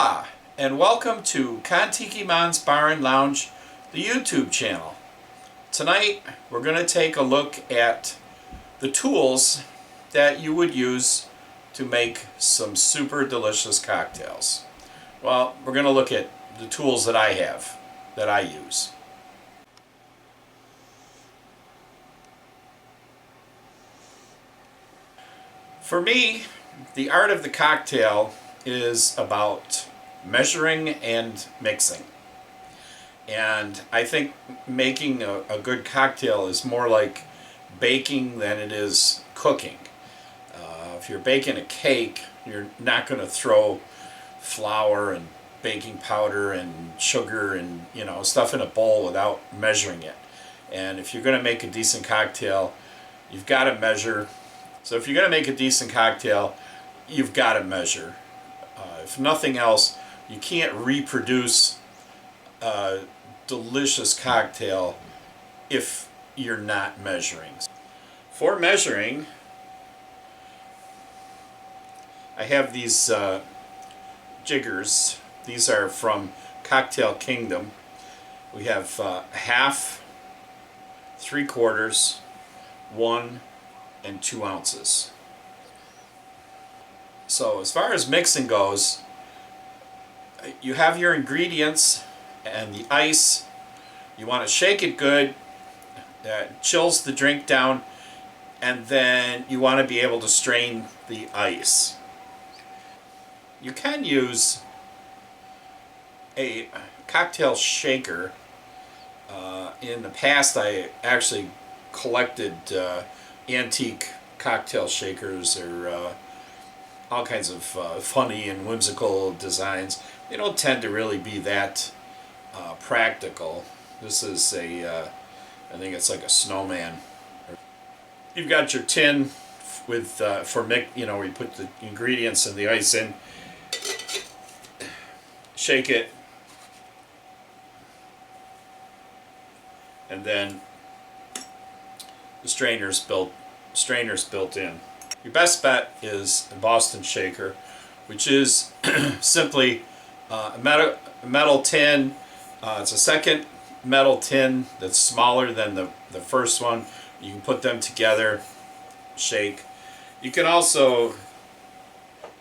Hola, and welcome to Tiki Bar and Lounge, the YouTube channel. Tonight we're going to take a look at the tools that you would use to make some super delicious cocktails. Well, we're going to look at the tools that I have, that I use. For me, the art of the cocktail is about measuring and mixing. And I think making a good cocktail is more like baking than it is cooking. If you're baking a cake, you're not going to throw flour and baking powder and sugar and stuff in a bowl without measuring it. And if you're going to make a decent cocktail, you've got to measure. So if you're going to make a decent cocktail, you've got to measure. If nothing else, you can't reproduce a delicious cocktail if you're not measuring. For measuring, I have these jiggers. These are from Cocktail Kingdom. We have half, 3/4, 1, and 2 ounces. So as far as mixing goes, you have your ingredients and the ice. You want to shake it good, that chills the drink down, and then you want to be able to strain the ice. You can use a cocktail shaker. In the past, I actually collected antique cocktail shakers, or all kinds of funny and whimsical designs. They don't tend to really be that practical. This is I think it's like a snowman. You've got your tin with where you put the ingredients and the ice in. Shake it, and then the strainer's built in. Your best bet is a Boston shaker, which is simply a metal tin. It's a second metal tin that's smaller than the first one. You can put them together, shake. You can also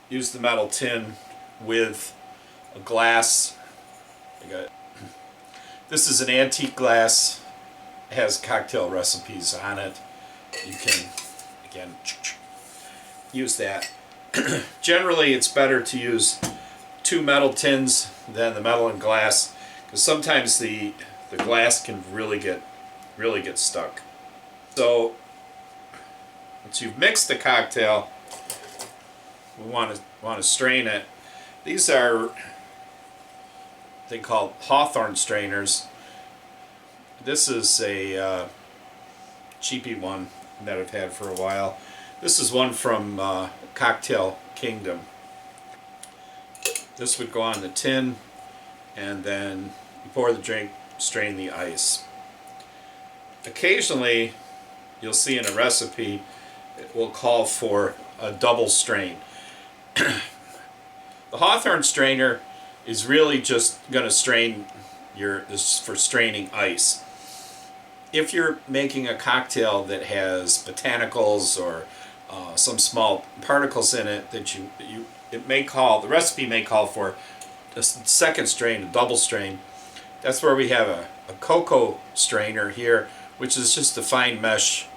use the metal tin with a glass. This is an antique glass. It has cocktail recipes on it. You can, again, use that. Generally, it's better to use 2 metal tins than the metal and glass, because sometimes the glass can really get stuck. So once you've mixed the cocktail, we want to strain it. These are they call Hawthorne strainers. This is a cheapy one that I've had for a while. This is one from Cocktail Kingdom. This would go on the tin, and then you pour the drink, strain the ice. Occasionally, you'll see in a recipe, it will call for a double strain. The Hawthorne strainer is really just going to strain this for straining ice. If you're making a cocktail that has botanicals or some small particles in it, that the recipe may call for a second strain, a double strain. That's where we have a cocoa strainer here, which is just a fine mesh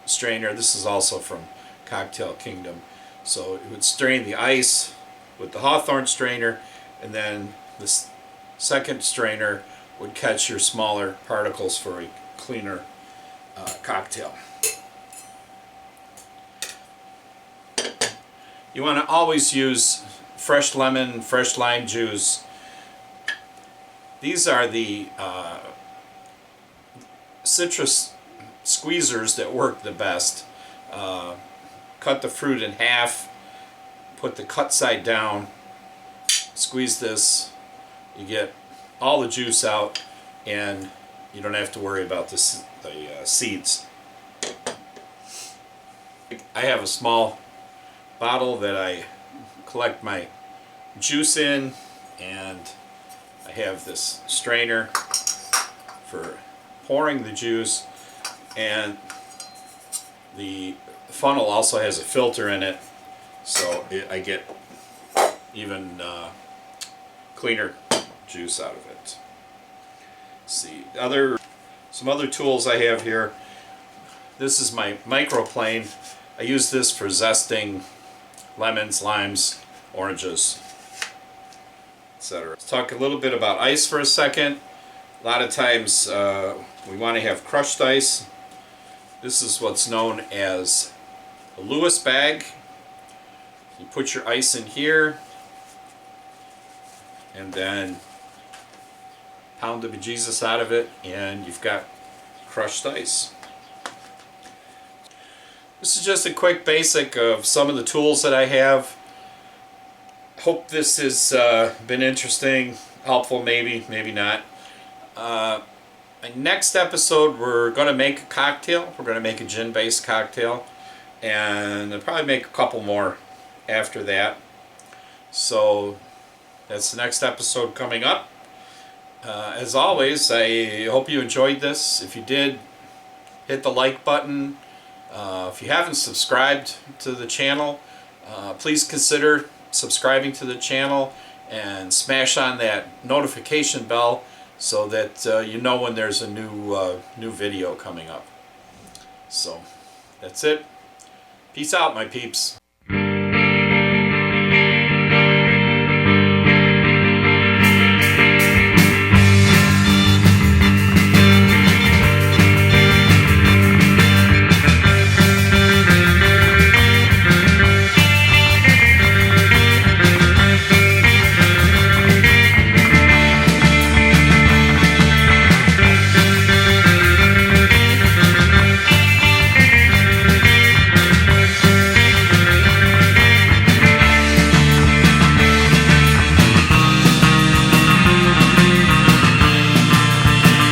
strainer. This is also from Cocktail Kingdom. So it would strain the ice with the Hawthorne strainer, and then this second strainer would catch your smaller particles for a cleaner cocktail. You want to always use fresh lemon, fresh lime juice. These are the citrus squeezers that work the best. Cut the fruit in half, put the cut side down, squeeze this, you get all the juice out, and you don't have to worry about the seeds. I have a small bottle that I collect my juice in. and I have this strainer for pouring the juice, and the funnel also has a filter in it, so I get even cleaner juice out of it. Let's see, some other tools I have here. This is my microplane. I use this for zesting lemons, limes, oranges, etc. Let's talk a little bit about ice for a second. A lot of times we want to have crushed ice. This is what's known as a Lewis bag. You put your ice in here and then pound the bejesus out of it, and you've got crushed ice. This is just a quick basic of some of the tools that I have. Hope this has been interesting, helpful, maybe not. My next episode, we're going to make a cocktail. We're going to make a gin-based cocktail, and I'll probably make a couple more after that. So that's the next episode coming up. As always, I hope you enjoyed this. If you did, hit the like button. If you haven't subscribed to the channel, please consider subscribing to the channel and smash on that notification bell so that you know when there's a new video coming up. So that's it. Peace out, my peeps.